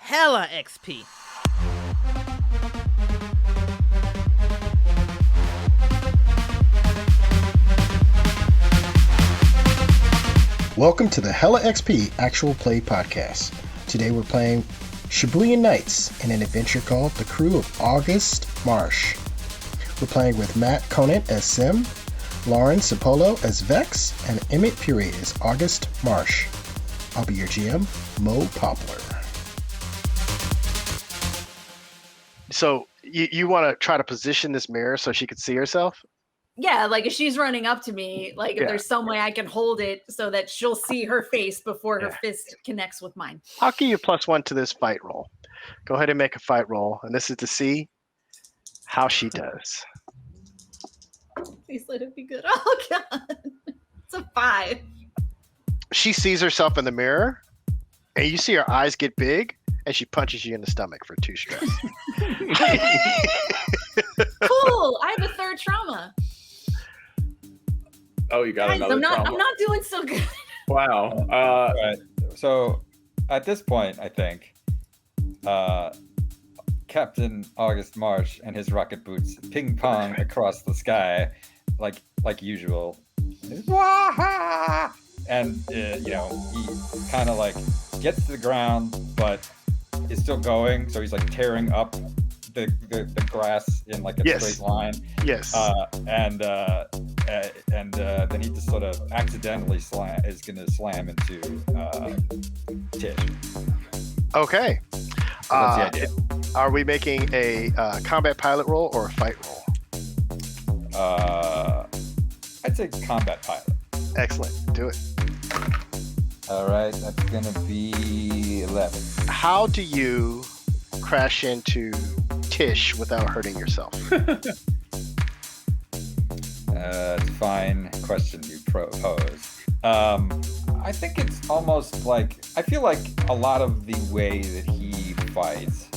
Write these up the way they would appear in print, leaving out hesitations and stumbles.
hella XP. Welcome to the Hella XP Actual Play Podcast. Today we're playing Shibuyan Knights in an adventure called The Crew of August Marsh. We're playing with Matt Conant as Sim, Lauren Cipollo as Vex, and Emmett Furey as August Marsh. I'll be your GM, Moe Poplar. So you want to try to position this mirror so she could see herself? Yeah, like if she's running up to me, like if there's some way I can hold it so that she'll see her face before her fist connects with mine. I'll give you +1 to this fight roll. Go ahead and make a fight roll, and this is to see how she does. Please let it be good. Oh god, it's a 5. She sees herself in the mirror, and you see her eyes get big, and she punches you in the stomach for 2 stress. Cool. I have a 3rd trauma. Oh, you got Guys, another trauma. I'm not doing so good. Wow. Right. So at this point, I think Captain August Marsh and his rocket boots ping pong across the sky, like usual. And he kind of like gets to the ground, but is still going. So he's like tearing up the grass in like a straight line. Yes. And then he just sort of accidentally is going to slam into Tish. Okay. So that's the idea. Are we making a combat pilot roll or a fight roll? I'd say combat pilot. Excellent. Do it. All right, that's going to be 11. How do you crash into Tish without hurting yourself? Fine question you propose. I think it's almost like, I feel like a lot of the way that he fights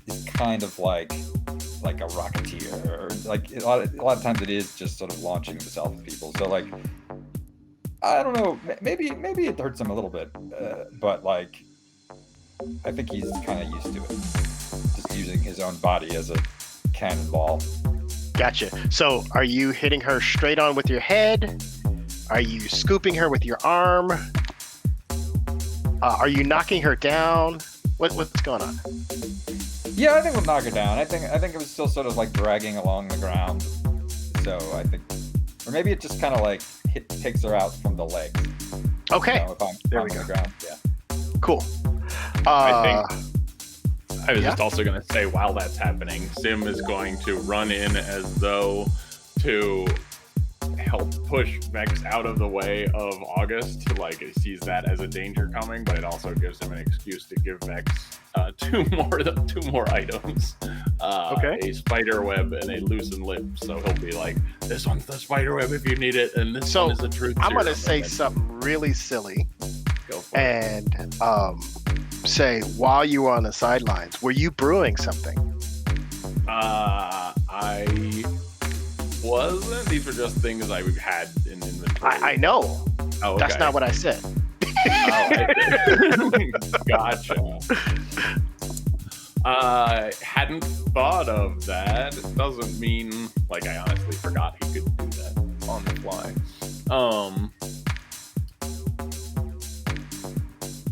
is kind of like a rocketeer, or like a lot of times it is just sort of launching himself at people. So like, I don't know, maybe it hurts him a little bit, but like, I think he's kind of used to it, just using his own body as a cannonball. Gotcha. So are you hitting her straight on with your head? Are you scooping her with your arm? Are you knocking her down? What's going on? Yeah, I think we'll knock her down. I think it was still sort of like dragging along the ground. So I think, or maybe it just kind of like takes her out from the legs. Okay. If I'm there on we go. The ground. Yeah. Cool. I think I was just also going to say, while that's happening, Sim is going to run in as though to help push Vex out of the way of August. Like, he sees that as a danger coming, but it also gives him an excuse to give Vex two more items. A spider web and a loosened lip. So he'll be like, this one's the spider web if you need it, and this one is the truth serum. I'm going to say something really silly. Go for it. And say, while you were on the sidelines, were you brewing something? I wasn't. These were just things I had in inventory. I know. Oh, okay. That's not what I said. Gotcha. Hadn't thought of that. It doesn't mean, like, I honestly forgot he could do that on the fly.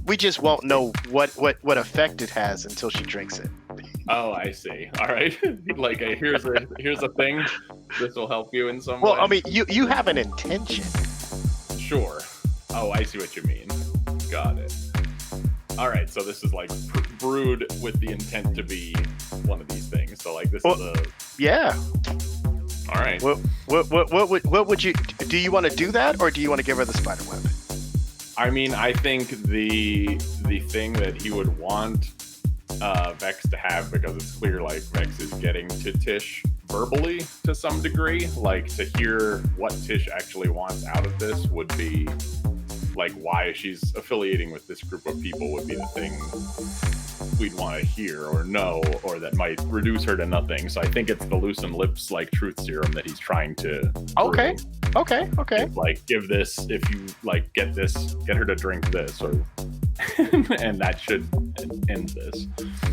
We just won't know what effect it has until she drinks it. Oh, I see. All right. Like, here's a thing. This will help you in some way. Well, I mean, you have an intention. Sure. Oh, I see what you mean. Got it. All right. So this is like brewed with the intent to be one of these things. So like this is a. Yeah. All right. What would you do? You want to do that, or do you want to give her the spider web? I mean, I think the thing that he would want Vex to have, because it's clear like Vex is getting to Tish verbally to some degree, like to hear what Tish actually wants out of this would be like why she's affiliating with this group of people would be the thing we'd want to hear or know, or that might reduce her to nothing. So I think it's the loosened lips like truth serum that he's trying to Okay. Like, give this, if you like get her to drink this, or and that should end this.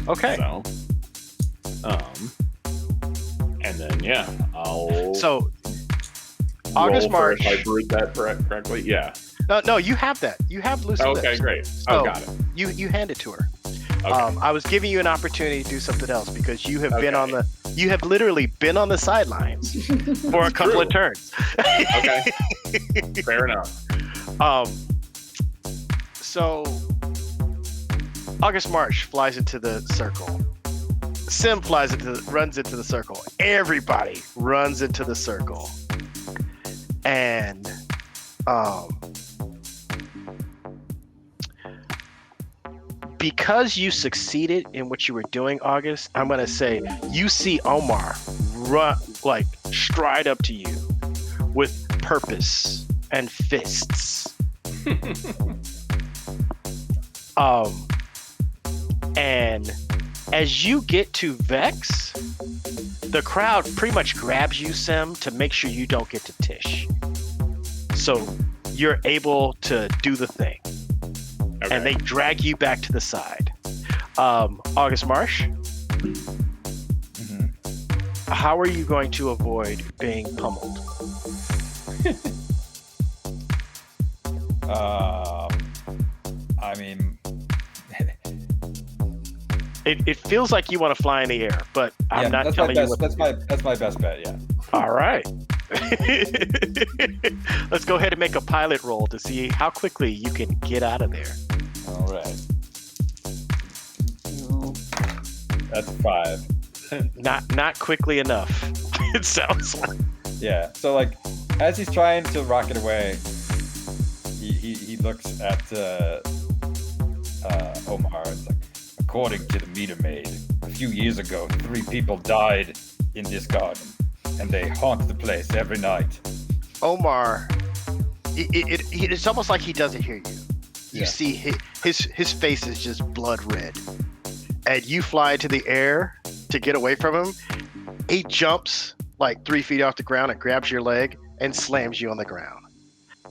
Okay. So, and then I'll So August roll for Marsh. if I brewed that correctly. Yeah. No, you have that. You have loose lips. Okay, great. So Got it. You hand it to her. Okay. I was giving you an opportunity to do something else because you have been you have literally been on the sidelines for a couple of turns. Okay. Fair enough. So August Marsh flies into the circle. Sim runs into the circle. Everybody runs into the circle. And because you succeeded in what you were doing, August, I'm gonna say you see Omar run, like stride up to you with purpose and fists. And as you get to Vex, the crowd pretty much grabs you, Sim, to make sure you don't get to Tish. So you're able to do the thing. Okay. And they drag you back to the side. August Marsh, how are you going to avoid being pummeled? I mean, it feels like you want to fly in the air, but I'm not telling you what. That's my best bet. Yeah. All right. Let's go ahead and make a pilot roll to see how quickly you can get out of there. All right. That's 5. Not quickly enough. It sounds like. Yeah. So like, as he's trying to rocket away, he looks at Omar and it's like, according to the meter maid, a few years ago, 3 people died in this garden, and they haunt the place every night. Omar, it's almost like he doesn't hear you. You see his face is just blood red. And you fly into the air to get away from him. He jumps like 3 feet off the ground and grabs your leg and slams you on the ground.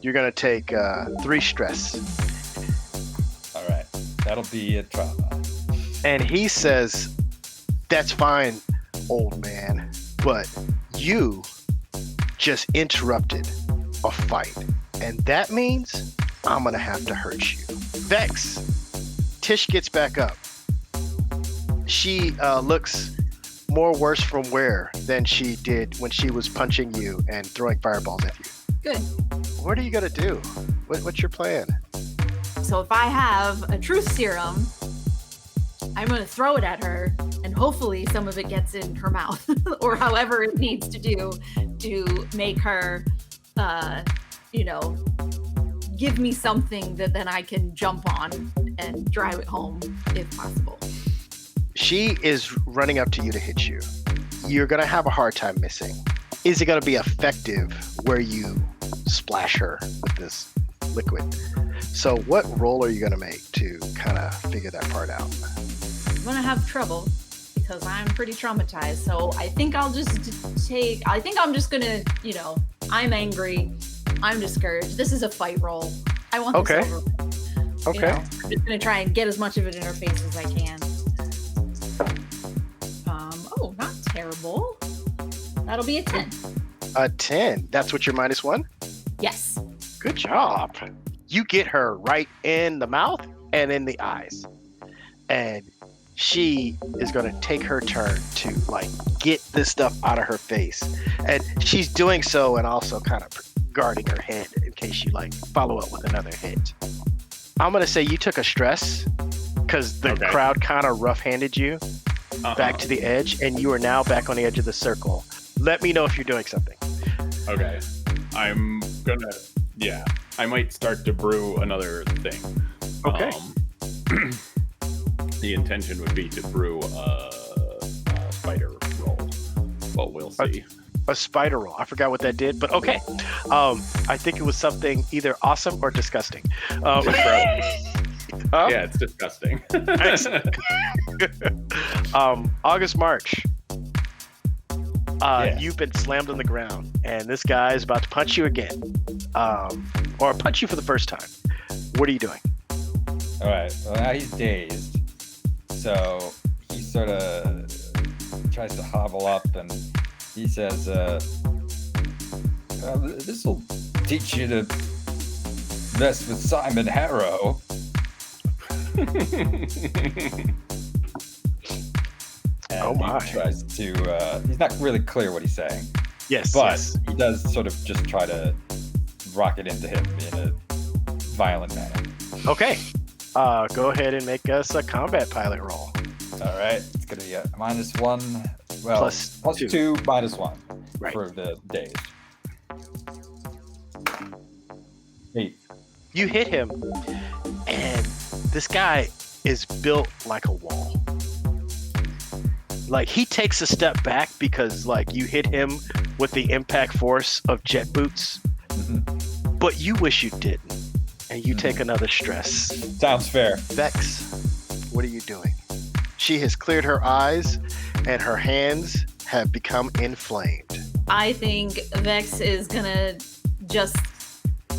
You're going to take 3 stress. All right. That'll be a trauma. And he says, that's fine, old man, but you just interrupted a fight. And that means I'm going to have to hurt you. Vex, Tish gets back up. She looks more worse from wear than she did when she was punching you and throwing fireballs at you. Good. What are you going to do? What's your plan? So if I have a truth serum, I'm going to throw it at her, and hopefully some of it gets in her mouth, or however it needs to do to make her, give me something that then I can jump on and drive it home if possible. She is running up to you to hit you. You're going to have a hard time missing. Is it going to be effective where you splash her with this liquid? So what roll are you going to make to kind of figure that part out? I'm going to have trouble because I'm pretty traumatized. So I think I'm just going to, I'm angry. I'm discouraged. This is a fight roll. I want this over. Okay. I'm just going to try and get as much of it in her face as I can. Not terrible. That'll be a 10. A 10. That's what your -1? Yes. Good job. You get her right in the mouth and in the eyes. And she is going to take her turn to get this stuff out of her face. And she's doing so and also kind of guarding her head in case you follow up with another hit. I'm going to say you took a stress because the crowd kind of rough-handed you back to the edge, and you are now back on the edge of the circle. Let me know if you're doing something. Okay. I'm gonna, I might start to brew another thing. Okay. The intention would be to brew a spider roll. Well, we'll see. A spider roll. I forgot what that did, but okay. I think it was something either awesome or disgusting. Yeah, it's disgusting. August March. You've been slammed on the ground, and this guy is about to punch you again, or punch you for the first time. What are you doing? All right. Well, now he's dazed. So he sort of tries to hobble up, and he says, "This will teach you to mess with Simon Harrow." And Oh my. he tries to, he's not really clear what he's saying, Yes, but yes. he does sort of just try to rock it into him in a violent manner. Okay. Go ahead and make us a combat pilot roll. All right, it's going to be a -1, well, Plus plus two. 2, -1 Right. for the days. 8. You hit him, and this guy is built like a wall. Like, he takes a step back because, like, you hit him with the impact force of jet boots, but you wish you didn't, and you take another stress. Sounds fair. Vex, what are you doing? She has cleared her eyes, and her hands have become inflamed. I think Vex is gonna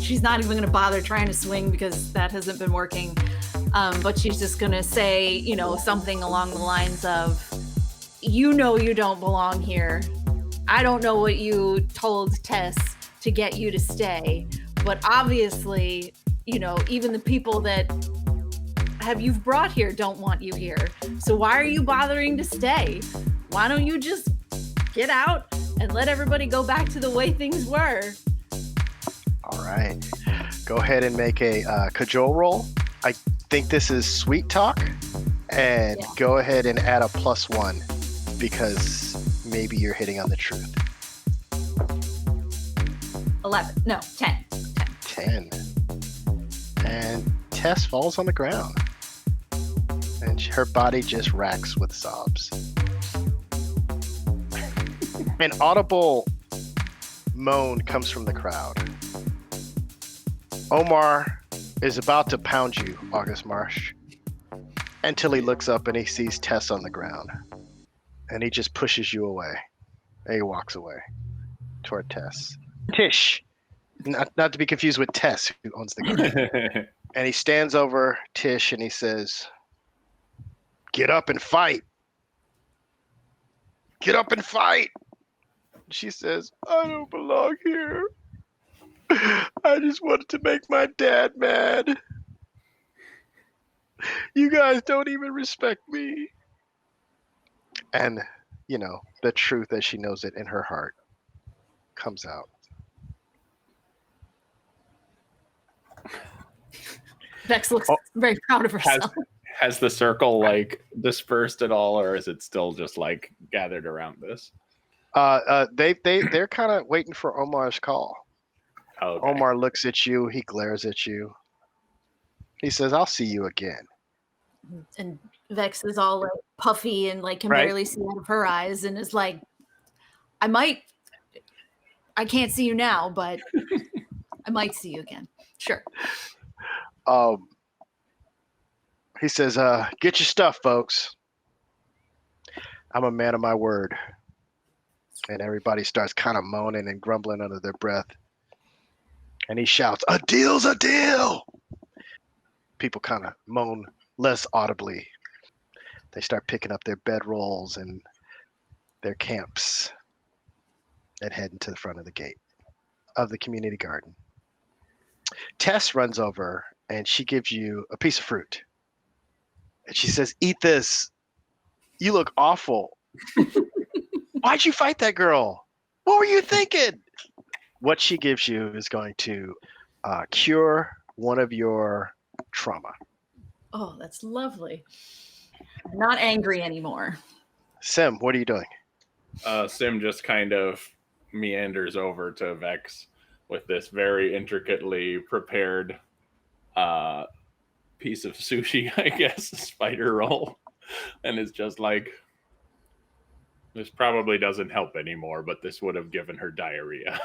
she's not even gonna bother trying to swing because that hasn't been working. But she's just gonna say, you know, something along the lines of, you know, you don't belong here. I don't know what you told Tess to get you to stay, but obviously, you know, even the people that you've brought here don't want you here. So why are you bothering to stay? Why don't you just get out and let everybody go back to the way things were? All right. Go ahead and make a cajole roll. I think this is sweet talk. And Yeah. go ahead and add a +1 because maybe you're hitting on the truth. 11. No, 10. 10. And Tess falls on the ground. And her body just racks with sobs. An audible moan comes from the crowd. Omar is about to pound you, August Marsh, until he looks up and he sees Tess on the ground. And he just pushes you away. And he walks away toward Tess. Tish, not to be confused with Tess, who owns the garden. And he stands over Tish and he says, "Get up and fight. Get up and fight." She says, "I don't belong here. I just wanted to make my dad mad. You guys don't even respect me." And, you know, the truth as she knows it in her heart comes out. Vex looks very proud of herself. Has the circle like dispersed at all, or is it still just like gathered around this? They're kind of waiting for Omar's call. Okay. Omar looks at you. He glares at you. He says, "I'll see you again." And Vex is all like puffy and like can Right. barely see out of her eyes and is like, I can't see you now, but I might see you again. Sure. He says, "Get your stuff, folks. I'm a man of my word." And everybody starts kind of moaning and grumbling under their breath. And he shouts, "A deal's a deal!" People kind of moan less audibly. They start picking up their bedrolls and their camps and heading to the front of the gate of the community garden. Tess runs over and she gives you a piece of fruit. And she says, "Eat this. You look awful. Why'd you fight that girl? What were you thinking?" What she gives you is going to cure one of your trauma. Oh, that's lovely. I'm not angry anymore. Sim, what are you doing? Sim just kind of meanders over to Vex with this very intricately prepared piece of sushi, I guess, spider roll, and is just like, "This probably doesn't help anymore, but this would have given her diarrhea."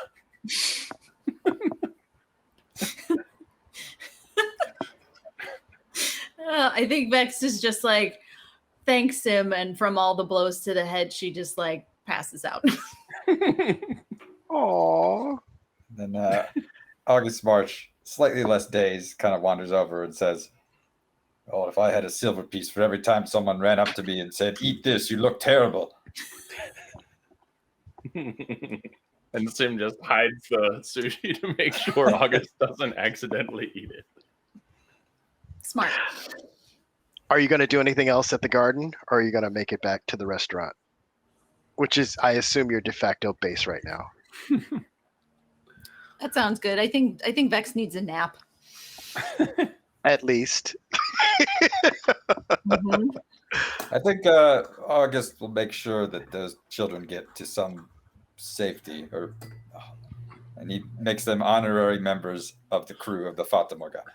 I think Vex is just like, thanks him, and from all the blows to the head, she just like passes out. Aww. Then August March, slightly less dazed, kind of wanders over and says, Oh, if I had a silver piece for every time someone ran up to me and said, "Eat this, you look terrible." And Sim just hides the sushi to make sure August doesn't accidentally eat it. Smart. Are you going to do anything else at the garden, or are you going to make it back to the restaurant? Which is, I assume, your de facto base right now. That sounds good. I think Vex needs a nap. At least. Mhm. I think August will make sure that those children get to some safety, and he makes them honorary members of the crew of the Fata Morgana.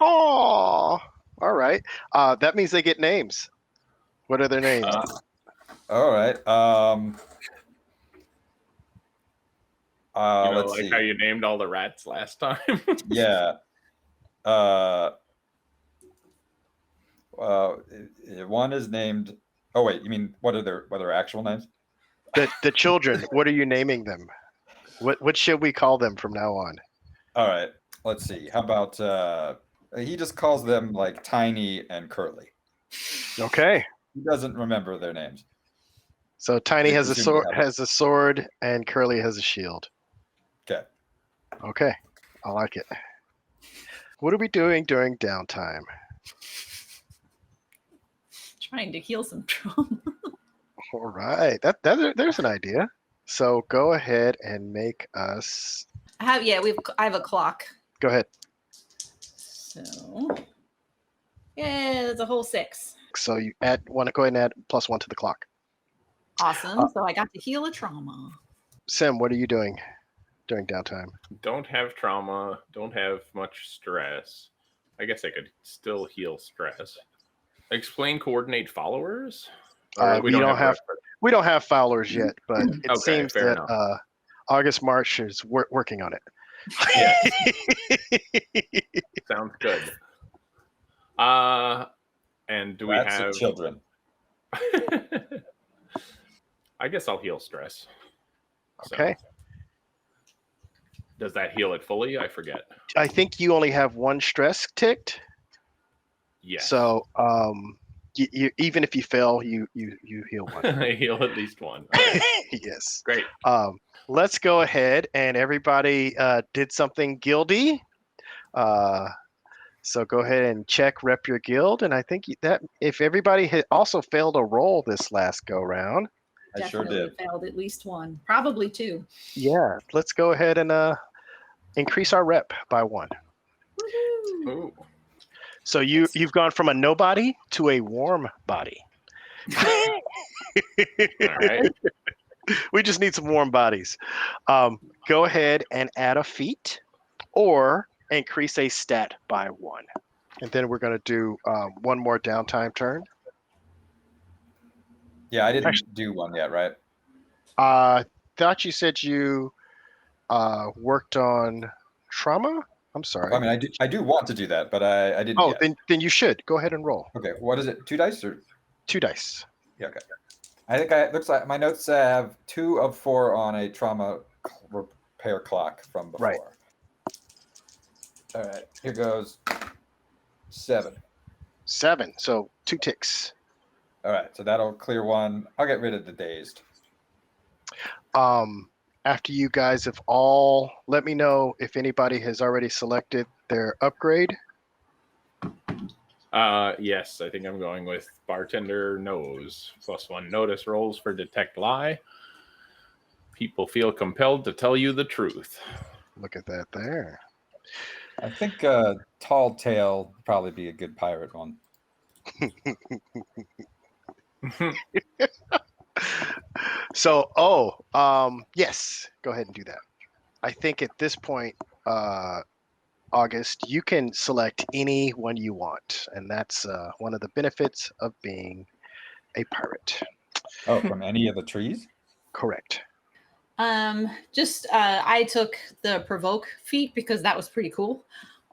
Oh, all right. That means they get names. What are their names? All right. Let's like see. how you named all the rats last time. Yeah. One is named. Oh wait, you mean what are their actual names? The children. What are you naming them? What should we call them from now on? All right. Let's see. How about he just calls them like Tiny and Curly. Okay. He doesn't remember their names. So Tiny They has a presume sword, they have it. and Curly has a shield. Okay. Okay, I like it. What are we doing during downtime? Trying to heal some trauma. All right, there's an idea. So go ahead and make us. I have a clock. Go ahead. So yeah, that's a whole 6. So you want to go ahead and add +1 to the clock. Awesome. So I got to heal a trauma. Sim, what are you doing during downtime? Don't have trauma. Don't have much stress. I guess I could still heal stress. Explain coordinate followers? Or We don't have followers yet, but it Okay, seems fair that August Marsh is working on it. Yes. Sounds good. And do we Rats have and children? I guess I'll heal stress. Okay. So, does that heal it fully? I forget. I think you only have 1 stress ticked. Yes. So you even if you fail, you heal 1. I heal at least 1. Okay. Yes. Great. Let's go ahead, and everybody did something guildy. So go ahead and rep your guild, and I think that if everybody had also failed a roll this last go round, I sure Definitely did. failed at least 1, probably 2. yeah, let's go ahead and increase our rep by 1. Woohoo! Ooh. So you've gone from a nobody to a warm body. All right. We just need some warm bodies. Go ahead and add a feat or increase a stat by 1. And then we're going to do 1 more downtime turn. Yeah, I didn't do one yet, right? Thought you said you worked on trauma? I'm sorry. I mean, I do want to do that, but I didn't yet. Then you should. Go ahead and roll. Okay, what is it? 2 dice or 2 dice. yeah? Okay. I think it looks like my notes have 2 of 4 on a trauma repair clock from before. Right. All right, here goes 7. 7. So 2 ticks. All right, so that'll clear 1. I'll get rid of the dazed. After you guys have all, let me know if anybody has already selected their upgrade. Yes, I think I'm going with bartender knows. +1 notice rolls for detect lie. People feel compelled to tell you the truth. Look at that there. I think Tall Tale would probably be a good pirate one. So, yes, go ahead and do that. I think at this point, August, you can select any one you want, and that's one of the benefits of being a pirate. Oh, from any of the trees? Correct. I took the provoke feat because that was pretty cool.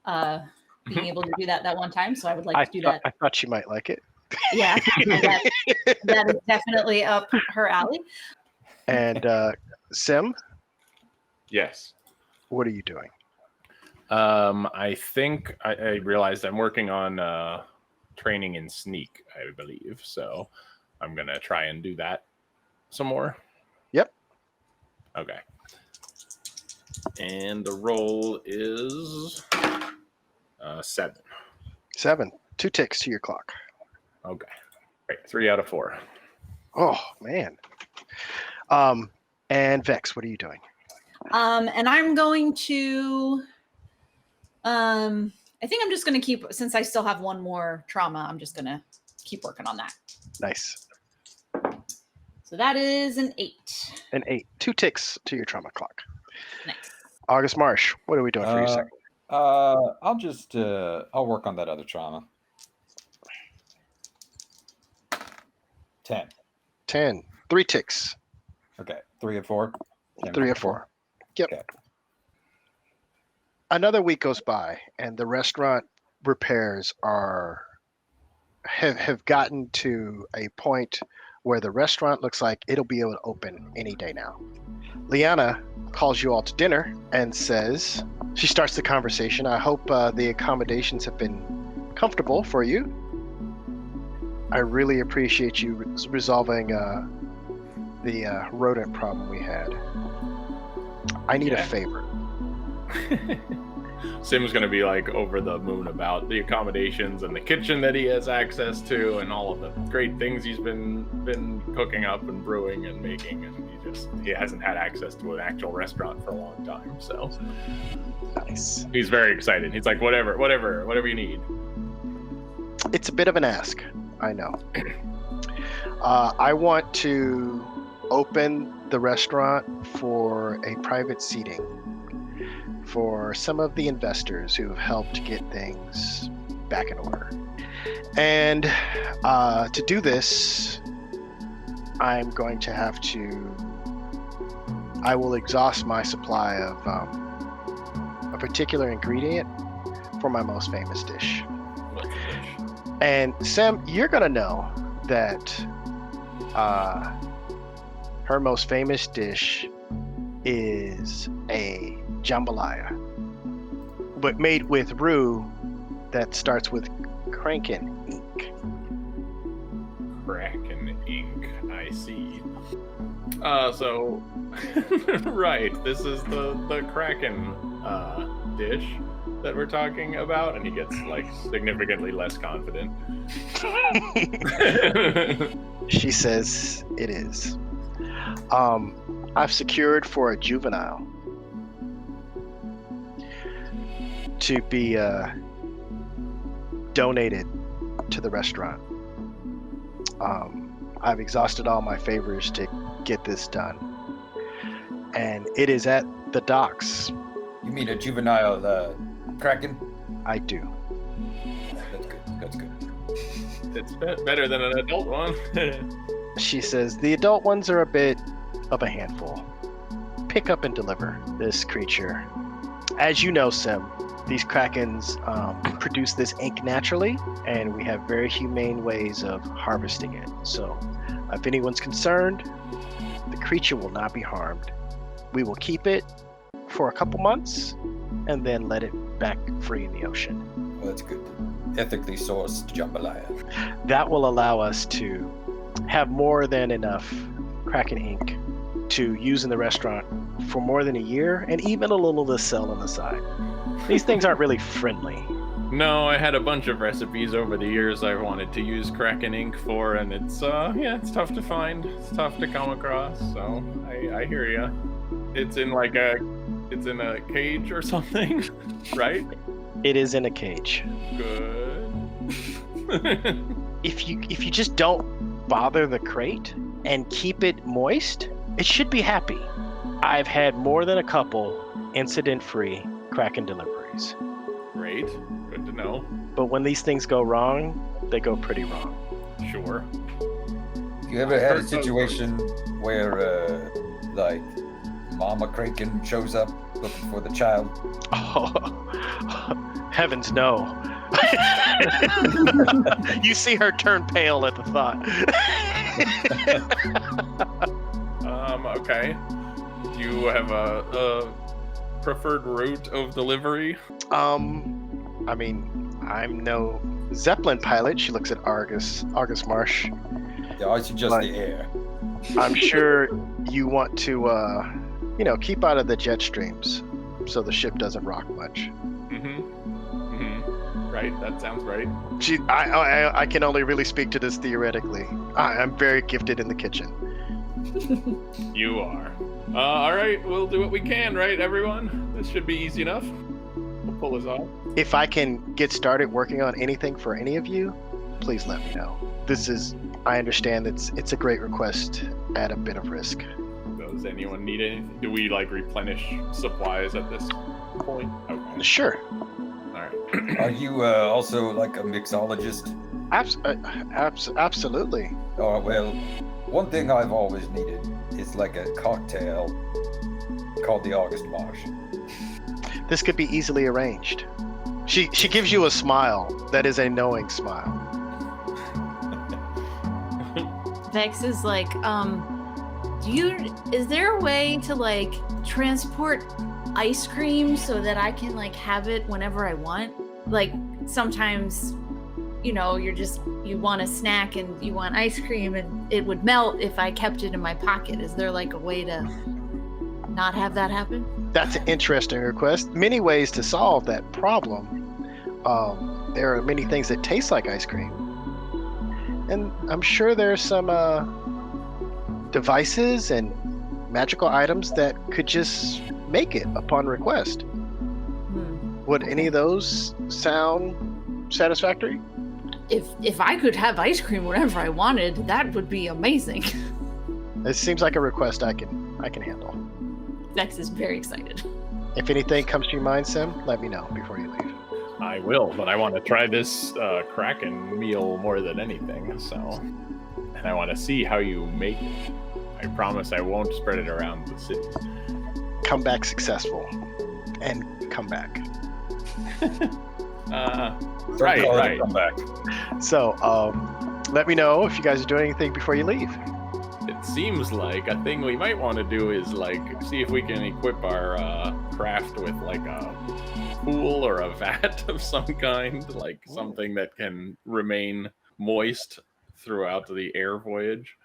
Being able to do that one time, so I would like to do that. I thought you might like it. Yeah, that is definitely up her alley. And Sim, Yes. what are you doing? I think I realized I'm working on training in sneak, I believe. So I'm going to try and do that some more. Yep. Okay. And the roll is 7. 7. 2 ticks to your clock. Okay. Great. 3 out of 4. Oh, man. And Vex, what are you doing? And I'm going to, I think I'm just going to keep, since I still have one more trauma, I'm just going to keep working on that. Nice. So that is an 8. An 8. 2 ticks to your trauma clock. Nice. August Marsh, what are we doing for your second? I'll work on that other trauma. 10. 10. 3 ticks. Okay. 3 of 4. 3 of 4. Yep. Okay. Another week goes by, and the restaurant repairs have gotten to a point where the restaurant looks like it'll be able to open any day now. Liana calls you all to dinner and says, she starts the conversation. I hope the accommodations have been comfortable for you. I really appreciate you resolving the rodent problem we had. I need a favor. Sim's going to be like over the moon about the accommodations and the kitchen that he has access to and all of the great things he's been cooking up and brewing and making, and he hasn't had access to an actual restaurant for a long time. So Nice. he's very excited. He's like, whatever you need. It's a bit of an ask, I know. I want to open the restaurant for a private seating for some of the investors who have helped get things back in order. And to do this, I'm going to have to, I will exhaust my supply of a particular ingredient for my most famous dish. And Sam, you're going to know that her most famous dish is a jambalaya, but made with roux that starts with Kraken ink. Kraken ink, I see. So, right, this is the Kraken dish that we're talking about, and he gets like significantly less confident. She says it is. I've secured for a juvenile to be donated to the restaurant. I've exhausted all my favors to get this done, and it is at the docks. You mean a juvenile Kraken? I do. That's good. It's better than an adult one. She says the adult ones are a bit of a handful. Pick up and deliver this creature. As you know, Sim, these Krakens produce this ink naturally, and we have very humane ways of harvesting it. So if anyone's concerned, the creature will not be harmed. We will keep it for a couple months and then let it back free in the ocean. Well, that's good. Ethically sourced jambalaya. That will allow us to have more than enough Kraken ink to use in the restaurant for more than a year, and even a little to sell on the side. These things aren't really friendly. No, I had a bunch of recipes over the years I wanted to use Kraken ink for, and it's it's tough to find. It's tough to come across. So I hear ya. It's in a cage or something, right? It is in a cage. Good. If you just don't bother the crate and keep it moist, it should be happy. I've had more than a couple incident-free Kraken deliveries. Great. Good to know. But when these things go wrong, they go pretty wrong. Sure. You ever had a situation where, like, Mama Kraken shows up looking for the child? Oh, heavens no. You see her turn pale at the thought. Okay. Do you have a preferred route of delivery? I mean, I'm no Zeppelin pilot, she looks at Argus Marsh. Yeah, I suggest Like- the air. I'm sure you want to, keep out of the jet streams so the ship doesn't rock much. Right, that sounds right. I can only really speak to this theoretically. I'm very gifted in the kitchen. You are. All right, we'll do what we can, right, everyone? This should be easy enough. We'll pull this off. If I can get started working on anything for any of you, please let me know. I understand it's a great request at a bit of risk. Does anyone need anything? Do we replenish supplies at this point? Okay. Sure. All right. Are you also like a mixologist? Absolutely. Oh, well, one thing I've always needed is like a cocktail called the August Marsh. This could be easily arranged. She gives you a smile that is a knowing smile. Vex is like, is there a way to transport ice cream so that I can have it whenever I want? Like sometimes, you want a snack and you want ice cream and it would melt if I kept it in my pocket. Is there a way to not have that happen? That's an interesting request. Many ways to solve that problem. There are many things that taste like ice cream. And I'm sure there's some devices and magical items that could just make it upon request. Would any of those sound satisfactory? If I could have ice cream whenever I wanted, that would be amazing. It seems like a request I can handle. Vex is very excited. If anything comes to your mind, Sim, let me know before you leave. I will, but I want to try this Kraken meal more than anything, so... And I want to see how you make it. I promise I won't spread it around the city. Come back successful. And come back. Right. Come back. So, let me know if you guys are doing anything before you leave. It seems like a thing we might want to do is see if we can equip our craft with a pool or a vat of some kind, something that can remain moist throughout the air voyage.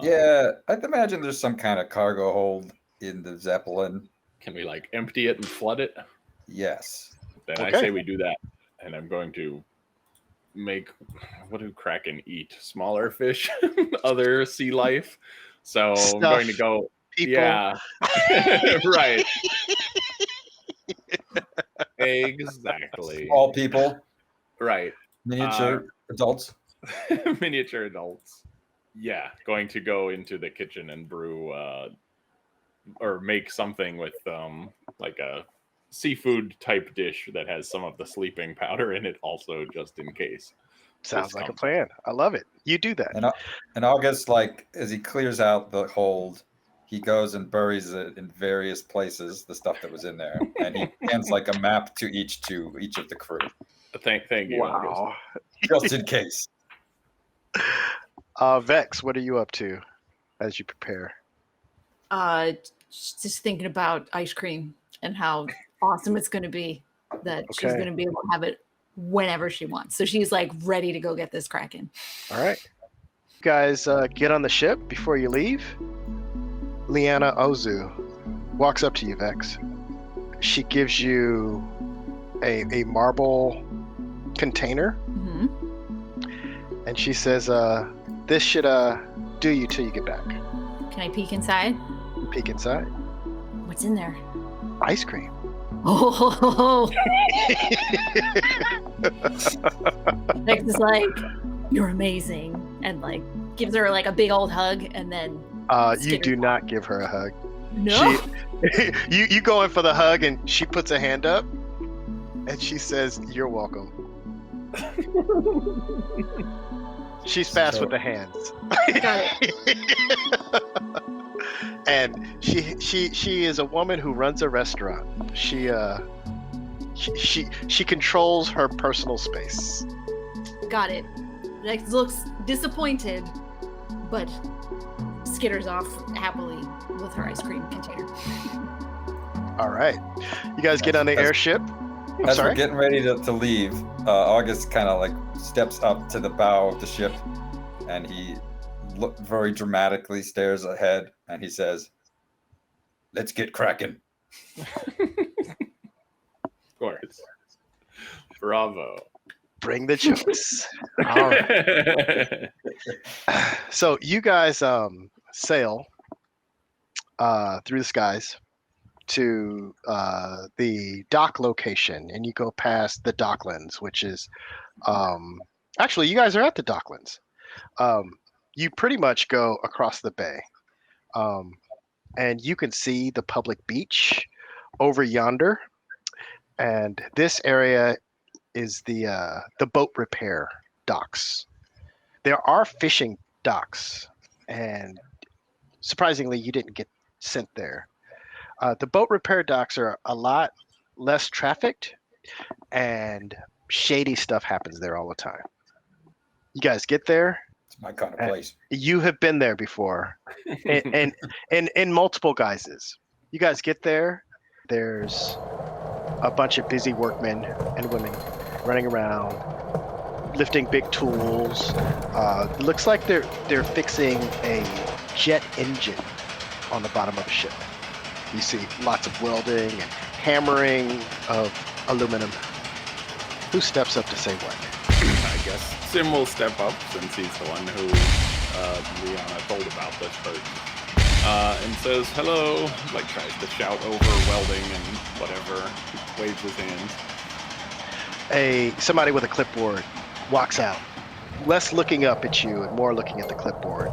Yeah, I'd imagine there's some kind of cargo hold in the Zeppelin. Can we empty it and flood it? Yes. Then Okay. I say we do that, and I'm going to what do Kraken eat? Smaller fish, other sea life. So Stuff, I'm going to go. people. Yeah, right. Exactly. All people, Right. miniature adults. Miniature adults. Yeah, going to go into the kitchen and brew or make something with a seafood type dish that has some of the sleeping powder in it also, just in case. Sounds like a plan. I love it. You do that. And August, as he clears out the hold, he goes and buries it in various places, the stuff that was in there, and he hands a map to each of the crew. Thank you. Wow. Just in case. Vex, what are you up to as you prepare? Just thinking about ice cream and how awesome it's going to be that she's going to be able to have it whenever she wants. So she's ready to go get this Kraken. All right. You guys get on the ship before you leave. Liana Ozu walks up to you, Vex. She gives you a marble container. Mm-hmm. And she says, this should do you till you get back. Can I peek inside? Peek inside. What's in there? Ice cream. Oh, Vex is you're amazing, and gives her a big old hug, and then you do not give her a hug. No. You go in for the hug, and she puts a hand up, and she says, "You're welcome." She's fast with the hands. Got it. And she is a woman who runs a restaurant. She controls her personal space. Got it. Vex looks disappointed, but skitters off happily with her ice cream container. All right, you guys get on the airship. As sorry? we're getting ready to leave, August kind of like steps up to the bow of the ship, and he very dramatically stares ahead, and he says, "Let's get cracking." Of course. Bravo. Bring the jokes. All right. So you guys sail through the skies to the dock location, and you go past the docklands, which is actually you guys are at the docklands. You pretty much go across the bay, and you can see the public beach over yonder. And this area is the boat repair docks. There are fishing docks, and surprisingly, you didn't get sent there. The boat repair docks are a lot less trafficked, and shady stuff happens there all the time. You guys get there. It's my kind of place. You have been there before, and in multiple guises. You guys get there. There's a bunch of busy workmen and women running around, lifting big tools. It looks like they're fixing a jet engine on the bottom of a ship. You see lots of welding and hammering of aluminum. Who steps up to say what? I guess Sim will step up since he's the one who Liana told about this first. And says hello, like tries to shout over welding and whatever, waves his hands. Somebody with a clipboard walks out, less looking up at you and more looking at the clipboard.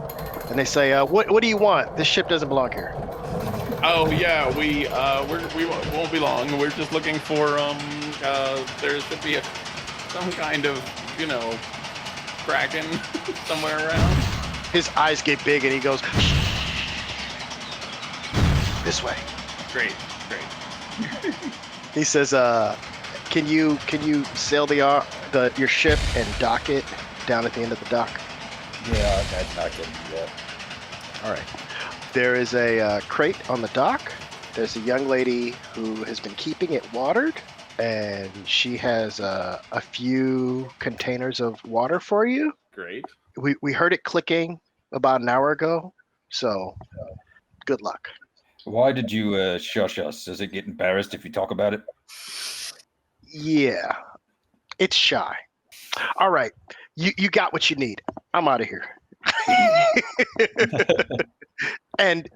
And they say, what do you want? This ship doesn't belong here. Oh yeah, we won't be long. We're just looking for there should be some kind of kraken somewhere around. His eyes get big and he goes, this way. Great. He says, can you sail your ship and dock it down at the end of the dock? Yeah, I'd not get that. All right. There is a crate on the dock. There's a young lady who has been keeping it watered, and she has a few containers of water for you. Great. We heard it clicking about an hour ago, so good luck. Why did you shush us? Does it get embarrassed if you talk about it? Yeah, it's shy. All right, you got what you need. I'm out of here. And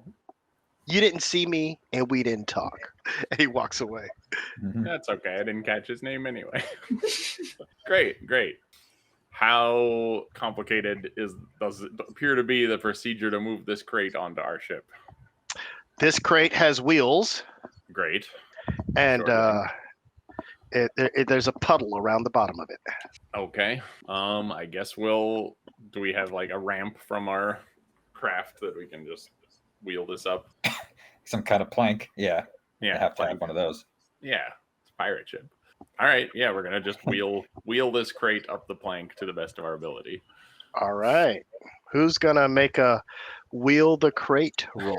you didn't see me, and we didn't talk. And he walks away. Mm-hmm. That's okay. I didn't catch his name anyway. Great. How complicated does it appear to be the procedure to move this crate onto our ship? This crate has wheels. Great. And Sure. there's a puddle around the bottom of it. Okay. I guess do we have like a ramp from our craft that we can just wheel this up? Some kind of plank. Yeah. Yeah. I have to have one of those. Yeah. It's a pirate ship. All right. Yeah, we're gonna just wheel this crate up the plank to the best of our ability. All right. Who's gonna make a wheel the crate roll?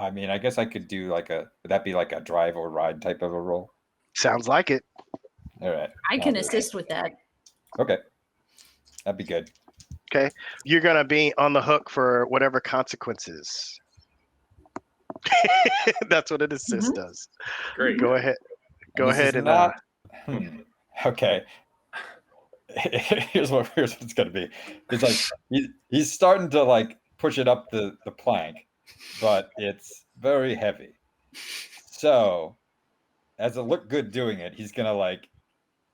I mean, I guess I could do would that be like a drive or ride type of a roll? Sounds like it. All right. I can assist with that. Okay. That'd be good. Okay. You're gonna be on the hook for whatever consequences. That's what an assist does. Great. Go ahead. Go ahead and Okay. Here's what it's gonna be. It's like he's starting to like push it up the plank, but it's very heavy. So as a look good doing it, he's gonna like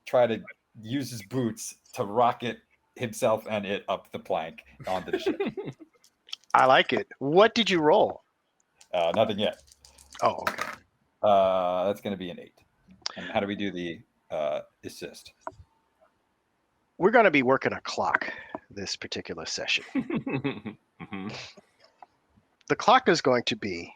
try to use his boots to rocket himself and it up the plank onto the ship. I like it. What did you roll? Nothing yet. Oh, okay. That's gonna be an 8. And how do we do the assist? We're gonna be working a clock this particular session. Mm-hmm. The clock is going to be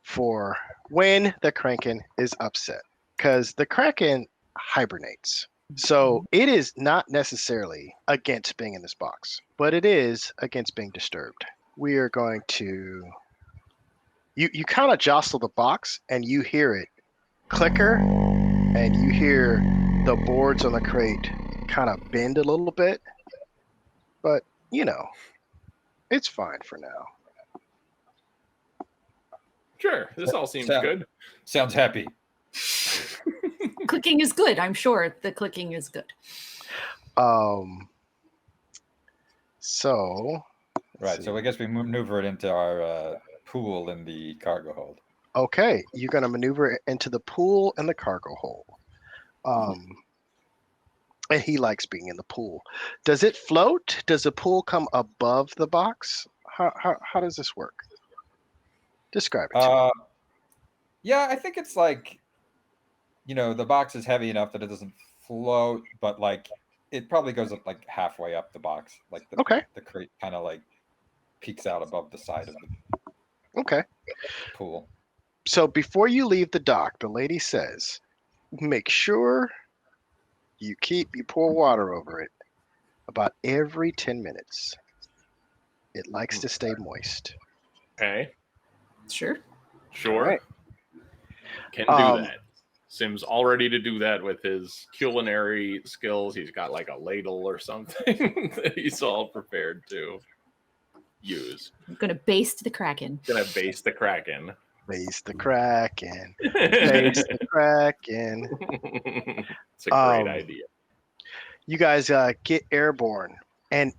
for when the Kraken is upset, because the Kraken hibernates. So it is not necessarily against being in this box, but it is against being disturbed. We are going to You kind of jostle the box, and you hear it clicker, and you hear the boards on the crate kind of bend a little bit, but it's fine for now. Sure, this all seems good. Sounds happy. Clicking is good. I'm sure the clicking is good. So Right, so I guess we maneuver it into our pool in the cargo hold. okay, you're going to maneuver it into the pool and the cargo hold. And he likes being in the pool. Does it float? Does the pool come above the box? How does this work? Describe it to me. Yeah, I think it's like, the box is heavy enough that it doesn't float, but like it probably goes up like halfway up the box. Like the crate kind of like peeks out above the side of the pool. So before you leave the dock, the lady says, make sure you pour water over it about every 10 minutes. It likes to stay moist. Okay. Sure. Right. Can do that. Sim's all ready to do that with his culinary skills. He's got like a ladle or something that he's all prepared to use. I'm going to baste the Kraken. Baste the Kraken. Baste the Kraken. It's a great idea. You guys get airborne, and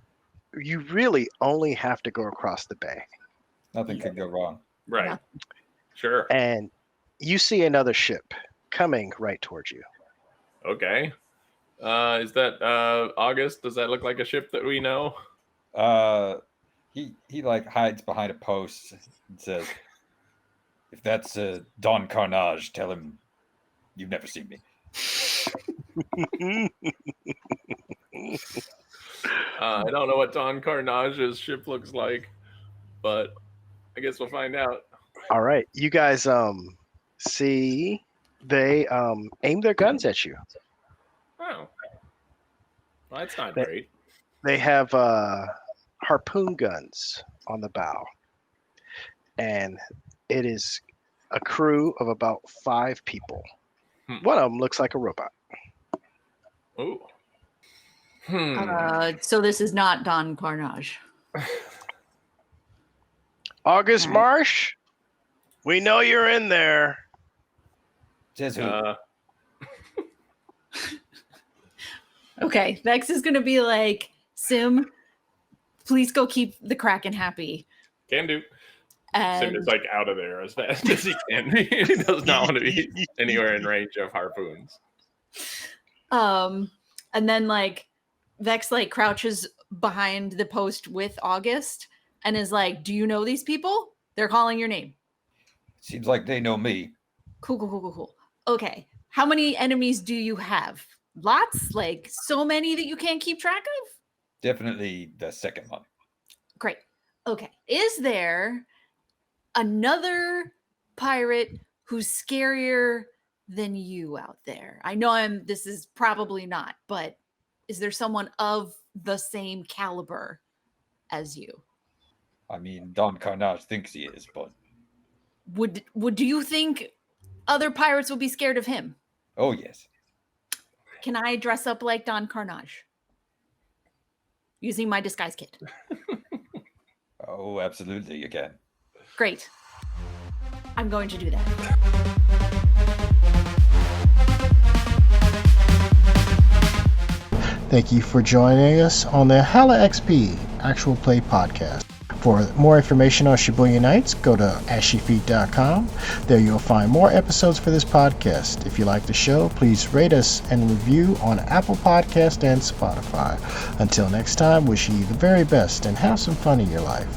you really only have to go across the bay. Nothing could go wrong. Right. Yeah. Sure. And you see another ship coming right towards you. Okay. Is that August? Does that look like a ship that we know? He like hides behind a post and says, "If that's Don Carnage, tell him you've never seen me." I don't know what Don Carnage's ship looks like, but I guess we'll find out. All right, you guys see they aim their guns at you. Oh, well, that's not great. They have harpoon guns on the bow, and it is a crew of about 5 people. One of them looks like a robot. Oh. So this is not Don Carnage. August Marsh, we know you're in there. Says who? Okay, Vex is going to be like, Sim, please go keep the Kraken happy. Can do. And Sim is like out of there as fast as he can. He does not want to be anywhere in range of harpoons. And then like Vex like crouches behind the post with August and is like, do you know these people? They're calling your name. Seems like they know me. Cool. Okay. How many enemies do you have? Lots? Like so many that you can't keep track of? Definitely the second one. Great. Okay. Is there another pirate who's scarier than you out there? I know this is probably not, but is there someone of the same caliber as you? I mean, Don Carnage thinks he is, but do you think other pirates will be scared of him? Oh yes. Can I dress up like Don Carnage using my disguise kit? Oh, absolutely, you can. Great. I'm going to do that. Thank you for joining us on the Hala XP Actual Play Podcast. For more information on Shibuyan Knights, go to ashyfeet.com. There you'll find more episodes for this podcast. If you like the show, please rate us and review on Apple Podcast and Spotify. Until next time, wishing you the very best and have some fun in your life.